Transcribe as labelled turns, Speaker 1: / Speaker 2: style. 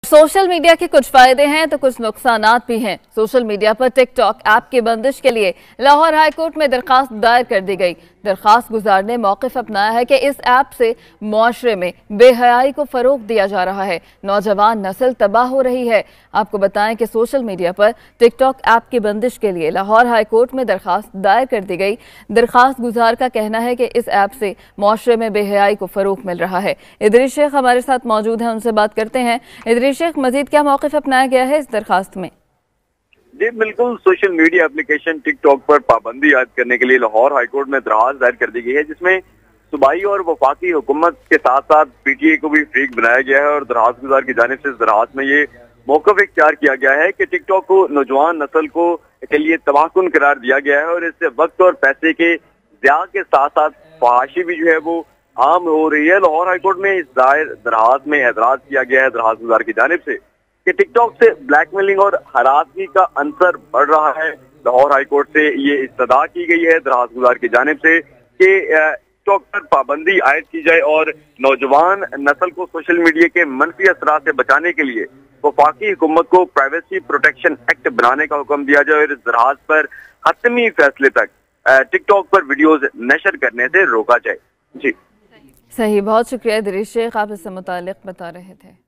Speaker 1: Social media के कुछ फायदे हैं तो कुछ नुकसानात भी हैं। सोशल मीडिया पर टिकटॉक ऐप की बंदिश के लिए लाहौर हाईकोर्ट में दरखास्त दायर कर दी गई। दरखास्त गुजार ने मौक़िफ़ अपनाया है कि इस ऐप से मुआशरे में बेहयाई को फ़रोग़ दिया जा रहा है, नौजवान नस्ल तबाह हो रही है। आपको बताएं कि सोशल मीडिया पर टिकटॉक ऐप की बंदिश के लिए लाहौर हाईकोर्ट में दरखास्त दायर कर दी गई। दरखास्त गुजार का कहना है कि इस ऐप से मुआशरे में बेहयाई को फ़रोग़ मिल रहा है। इदरीस शेख हमारे साथ मौजूद हैं, उनसे बात करते हैं। इदरीस शेख, मजीद क्या मौक़िफ़ अपनाया गया है इस दरखास्त में?
Speaker 2: जी बिल्कुल, सोशल मीडिया एप्लीकेशन टिकटॉक पर पाबंदी आयद करने के लिए लाहौर हाईकोर्ट में दरखास्त दायर कर दी गई है, जिसमें सूबाई और वफाकी हुकूमत के साथ साथ पीटीए को भी फरीक बनाया गया है। और दरखास्त गुजार की जानिब से इस दरखास्त में ये मौक़िफ़ इख्तियार किया गया है कि टिकटॉक को नौजवान नस्ल को के लिए तबाहकुन करार दिया गया है और इससे वक्त और पैसे के ज़िया के साथ साथ फहाशी भी जो है वो आम हो रही है। लाहौर हाईकोर्ट में इस दायर दरखास्त में एतराज किया गया है दरखास्त गुजार की जानिब से कि टिकटॉक से ब्लैकमेलिंग और हरासगी का अंसर बढ़ रहा है। लाहौर हाईकोर्ट से ये इस्तदा की गई है दरखास्त गुजार की जानिब से कि टिकटॉक पर पाबंदी आयद की जाए और नौजवान नस्ल को सोशल मीडिया के मनफी असरात से बचाने के लिए वफाकी हुकूमत को प्राइवेसी प्रोटेक्शन एक्ट बनाने का हुक्म दिया जाए और इस दरखास्त पर हतमी फैसले तक टिकटॉक पर वीडियोज नशर करने से रोका जाए। जी
Speaker 1: सही, बहुत शुक्रिया इदरीस शेख, आप इससे मुताल्लिक बता रहे थे।